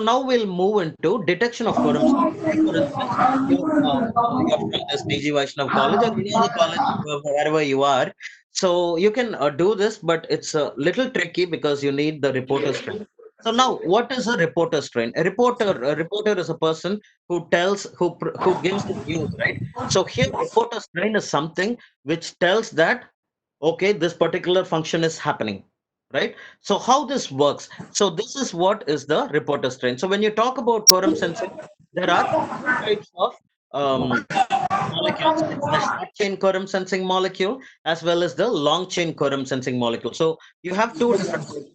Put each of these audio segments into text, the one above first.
now we'll move into detection of quorum. Say, for instance, you're from this PG Vaishnav College or any other college, wherever you are. So you can do this, but it's a little tricky because you need the reporter strain. So now, what is a reporter strain? A reporter is a person who tells, who gives the news, right? So here, reporter strain is something which tells that, okay, this particular function is happening, right? So how this works? So this is what is the reporter strain. So when you talk about quorum sensing, there are two types of um, molecules. It's the short chain quorum sensing molecule as well as the long chain quorum sensing molecule. So you have two different types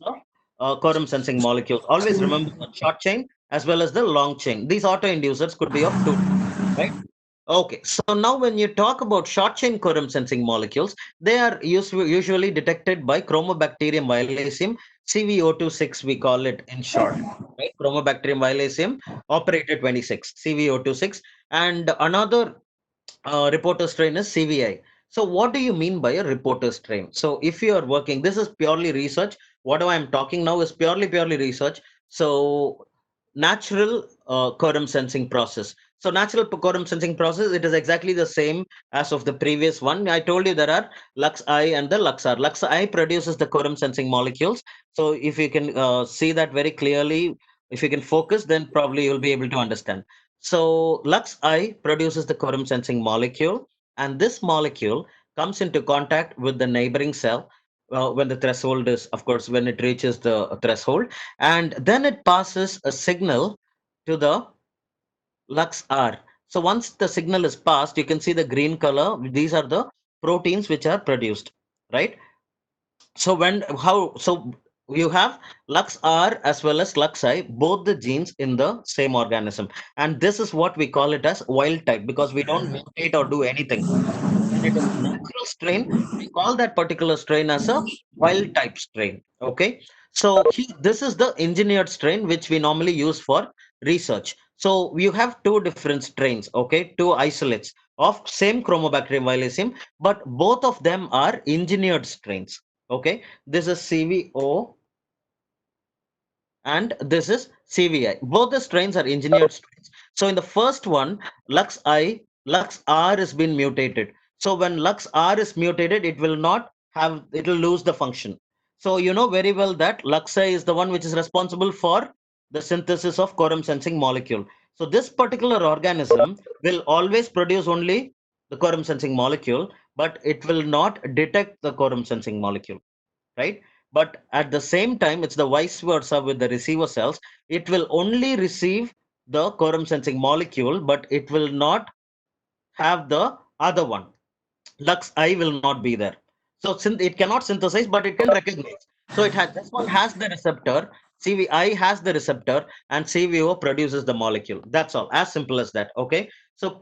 of quorum sensing molecules. Always remember the short chain as well as the long chain. These autoinducers could be of two types, right? Okay, so now when you talk about short chain quorum sensing molecules, they are usually detected by Chromobacterium violaceum, CV026, we call it in short, right? Chromobacterium violaceum, operator 26, CV026, and another reporter strain is CVI. So what do you mean by a reporter strain? So if you are working, this is purely research. Whatever I'm talking now is purely research. So natural quorum sensing process. So natural quorum sensing process, it is exactly the same as of the previous one. I told you there are Lux I and the Lux R. Lux I produces the quorum sensing molecules. So if you can see that very clearly, if you can focus, then probably you'll be able to understand. So Lux I produces the quorum sensing molecule, and this molecule comes into contact with the neighboring cell when the threshold is, of course, when it reaches the threshold, and then it passes a signal to the Lux R. So once the signal is passed, you can see the green color. These are the proteins which are produced, right? So you have Lux R as well as Lux I, both the genes in the same organism, and this is what we call it as wild type because we don't mutate or do anything. When it is a natural strain, we call that particular strain as a wild type strain. Okay, so this is the engineered strain which we normally use for research. So you have two different strains, okay, two isolates of same Chromobacterium violaceum, but both of them are engineered strains. Okay, this is CVO and this is CVI. Both the strains are engineered strains. So in the first one, Lux I, Lux R is been mutated. So when Lux R is mutated, it will lose the function. So you know very well that Lux I is the one which is responsible for the synthesis of quorum sensing molecule. So this particular organism will always produce only the quorum sensing molecule, but it will not detect the quorum sensing molecule, right? But at the same time, it's the vice versa with the receiver cells. It will only receive the quorum sensing molecule, but it will not have the other one. Lux I will not be there. So it cannot synthesize, but it can recognize. So it has this one has the receptor, CVI has the receptor, and CVO produces the molecule. That's all. As simple as that. Okay. So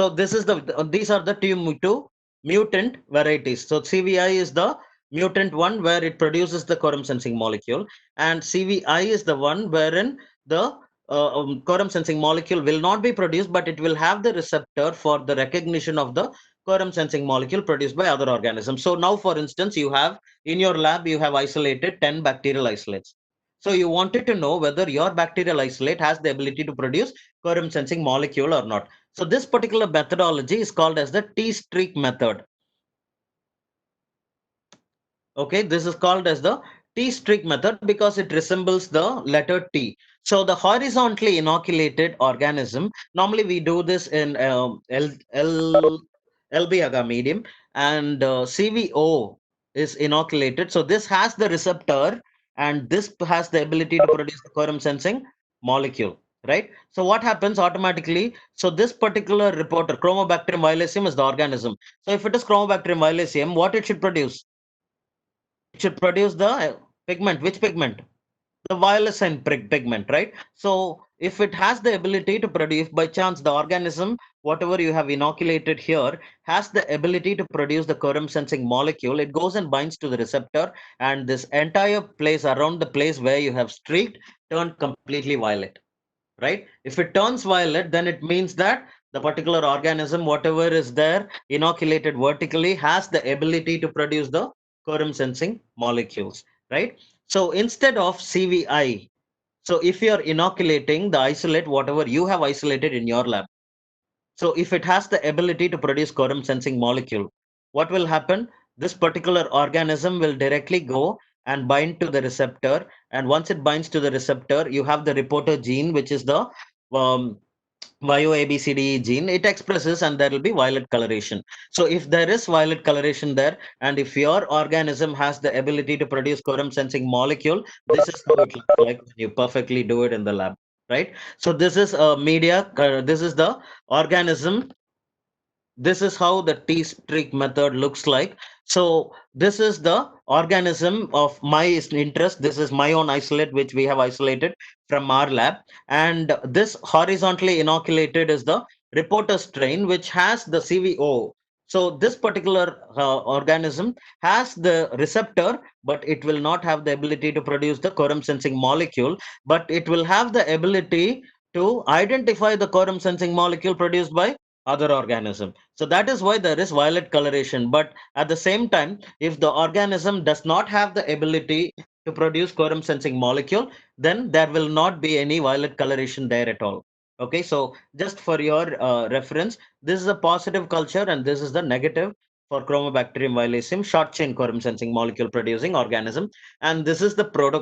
this is these are the two mutant varieties. So CVI is the mutant one where it produces the quorum sensing molecule, and CVI is the one wherein the quorum sensing molecule will not be produced, but it will have the receptor for the recognition of the quorum sensing molecule produced by other organisms. So now, for instance, you have in your lab, you have isolated 10 bacterial isolates. So you wanted to know whether your bacterial isolate has the ability to produce quorum sensing molecule or not. So this particular methodology is called as the T-streak method. Okay, this is called as the T-streak method because it resembles the letter T. So the horizontally inoculated organism, normally we do this in LB agar medium, and CVO is inoculated. So this has the receptor and this has the ability to produce the quorum sensing molecule, right? So what happens automatically? So this particular reporter, Chromobacterium violaceum is the organism. So if it is Chromobacterium violaceum, what it should produce? It should produce the pigment. Which pigment? The violacine pigment, right? So if it has the ability to produce, by chance the organism whatever you have inoculated here has the ability to produce the quorum sensing molecule, it goes and binds to the receptor, and this entire place around the place where you have streaked turned completely violet, right? If it turns violet, then it means that the particular organism, whatever is there inoculated vertically, has the ability to produce the quorum sensing molecules, right? So instead of CVI, So if you are inoculating the isolate, whatever you have isolated in your lab, so if it has the ability to produce quorum sensing molecule, what will happen? This particular organism will directly go and bind to the receptor. And once it binds to the receptor, you have the reporter gene, which is the um, YOABCDE gene. It expresses and there will be violet coloration. So if there is violet coloration there, and if your organism has the ability to produce quorum sensing molecule, this is how it looks like when you perfectly do it in the lab, right? So this is a media, this is the organism. This is how the T streak method looks like. So this is the organism of my interest. This is my own isolate, which we have isolated from our lab. And this horizontally inoculated is the reporter strain, which has the CVO. So this particular organism has the receptor, but it will not have the ability to produce the quorum sensing molecule, but it will have the ability to identify the quorum sensing molecule produced by other organism. So that is why there is violet coloration. But at the same time, if the organism does not have the ability to produce quorum sensing molecule, then there will not be any violet coloration there at all. Okay, so just for your reference, this is a positive culture and this is the negative for Chromobacterium violacum, short chain quorum sensing molecule producing organism. And this is the product